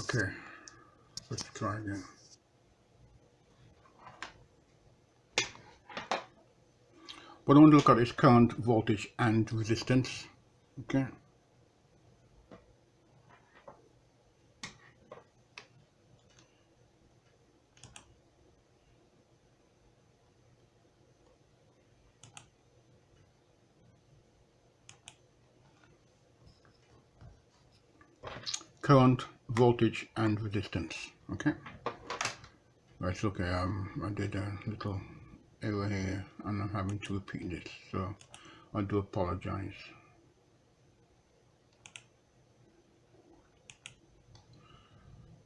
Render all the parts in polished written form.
Okay, let's try again. What I want to look at is current, voltage, and resistance. Okay. Current, voltage, and resistance. Okay. Right. Okay. I did a little error here, and I'm having to repeat this, so I do apologize.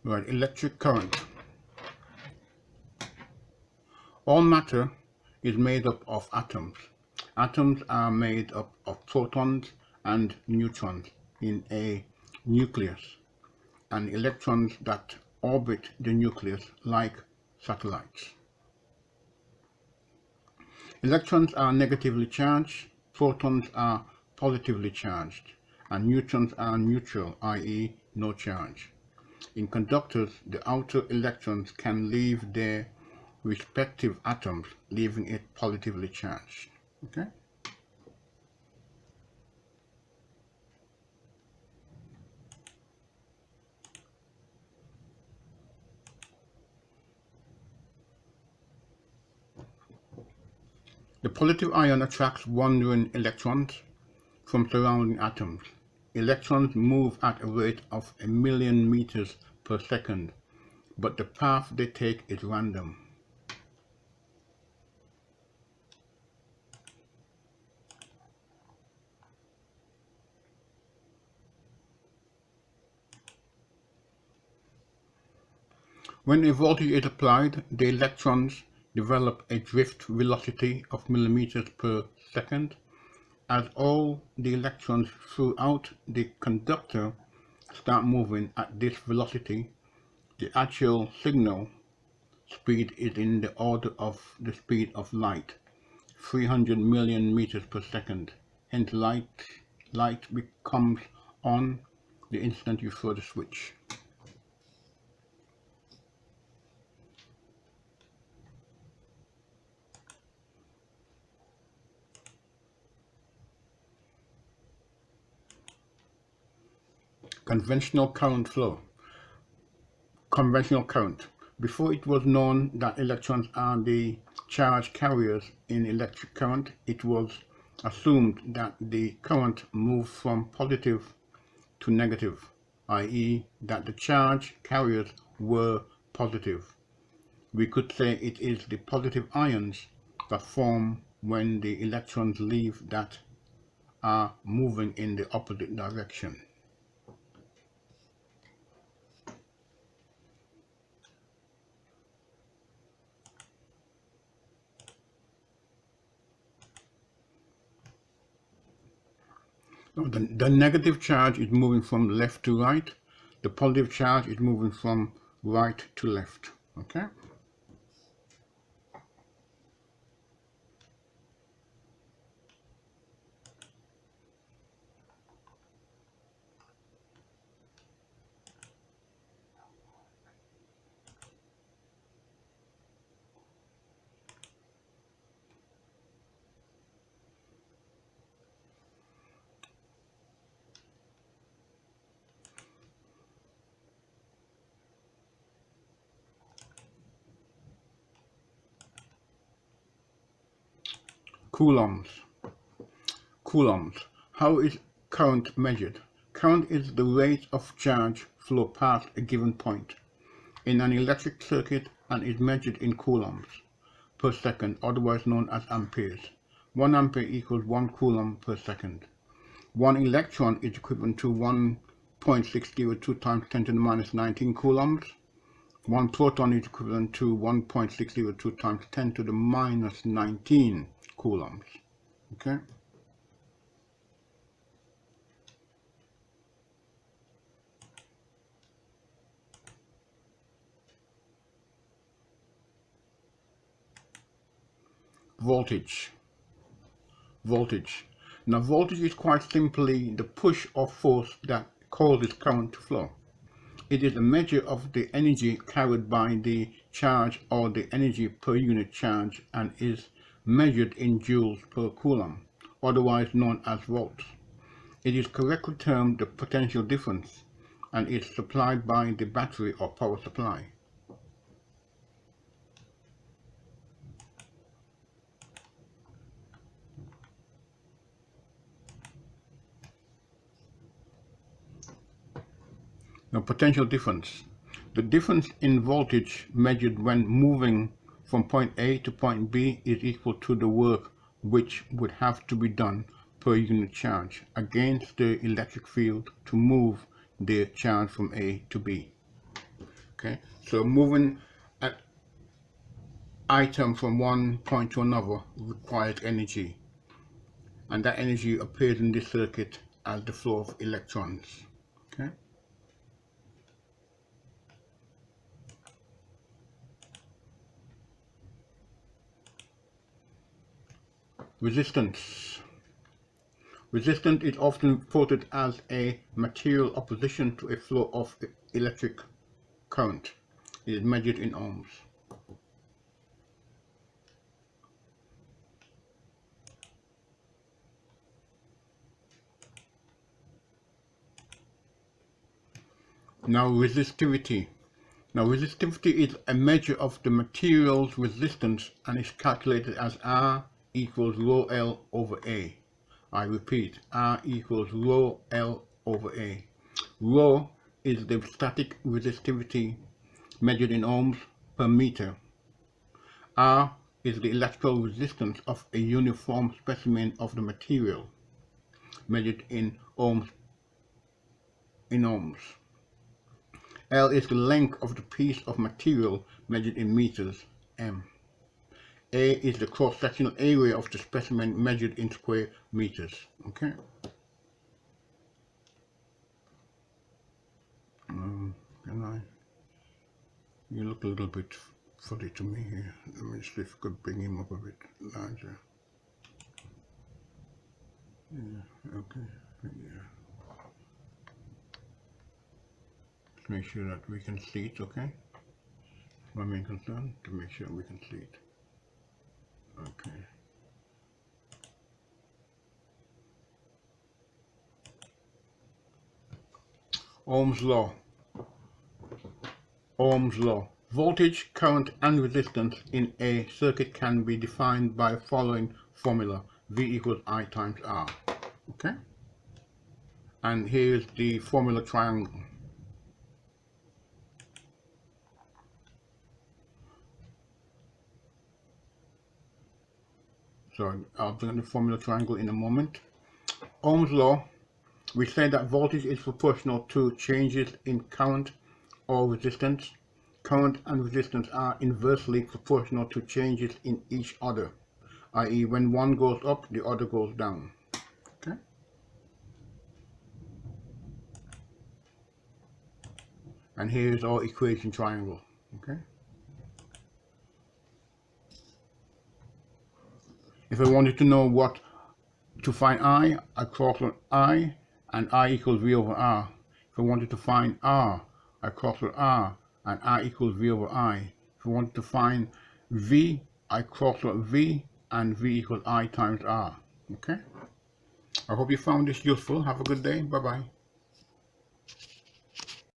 Right. Electric current. All matter is made up of atoms. Atoms are made up of protons and neutrons in a nucleus, and electrons that orbit the nucleus like satellites. Electrons are negatively charged, protons are positively charged, and neutrons are neutral, i.e. no charge. In conductors, the outer electrons can leave their respective atoms, leaving it positively charged. Okay? The positive ion attracts wandering electrons from surrounding atoms. Electrons move at a rate of 1,000,000 meters per second, but the path they take is random. When a voltage is applied, the electrons develop a drift velocity of millimeters per second. As all the electrons throughout the conductor start moving at this velocity, the actual signal speed is in the order of the speed of light, 300 million meters per second. Hence light becomes on the instant you throw the switch. Conventional current flow. Conventional current. Before it was known that electrons are the charge carriers in electric current, it was assumed that the current moved from positive to negative, i.e. that the charge carriers were positive. We could say it is the positive ions that form when the electrons leave that are moving in the opposite direction. The negative charge is moving from left to right. The positive charge is moving from right to left. Okay? Coulombs. Coulombs. How is current measured? Current is the rate of charge flow past a given point in an electric circuit and is measured in coulombs per second, otherwise known as amperes. 1 ampere equals 1 coulomb per second. 1 electron is equivalent to 1.602 times 10 to the minus 19 coulombs. 1 proton is equivalent to 1.602 times 10 to the minus 19 coulombs. Okay? Voltage. Voltage. Now voltage is quite simply the push or force that causes current to flow. It is a measure of the energy carried by the charge or the energy per unit charge and is measured in joules per coulomb, otherwise known as volts. It is correctly termed the potential difference and is supplied by the battery or power supply. Now, potential difference. The difference in voltage measured when moving from point A to point B is equal to the work which would have to be done per unit charge against the electric field to move the charge from A to B. Okay, so moving an item from one point to another requires energy, and that energy appears in this circuit as the flow of electrons. Okay. Resistance. Resistance is often reported as a material opposition to a flow of electric current. It is measured in ohms. Now, resistivity. Now, resistivity is a measure of the material's resistance and is calculated as R equals rho L over A. I repeat, R equals rho L over A. Rho is the static resistivity measured in ohms per meter. R is the electrical resistance of a uniform specimen of the material, measured in ohms. L is the length of the piece of material, measured in meters, m. A is the cross-sectional area of the specimen, measured in square meters. Okay. You look a little bit fuzzy to me here. Let me see if I could bring him up a bit larger. Yeah, okay. Yeah. Let's make sure that we can see it, okay? My main concern, to make sure we can see it. Okay. Ohm's law. Ohm's law. Voltage, current, and resistance in a circuit can be defined by the following formula: V equals I times R. Okay? And here's the formula triangle. So I'll bring the formula triangle in a moment. Ohm's law, we say that voltage is proportional to changes in current or resistance. Current and resistance are inversely proportional to changes in each other, i.e. when one goes up, the other goes down. Okay? And here's our equation triangle. Okay? If I wanted to know what to find I cross with I, and I equals V over R. If I wanted to find R, I cross with R, and R equals V over I. If I wanted to find V, I cross with V, and V equals I times R. Okay? I hope you found this useful. Have a good day. Bye-bye.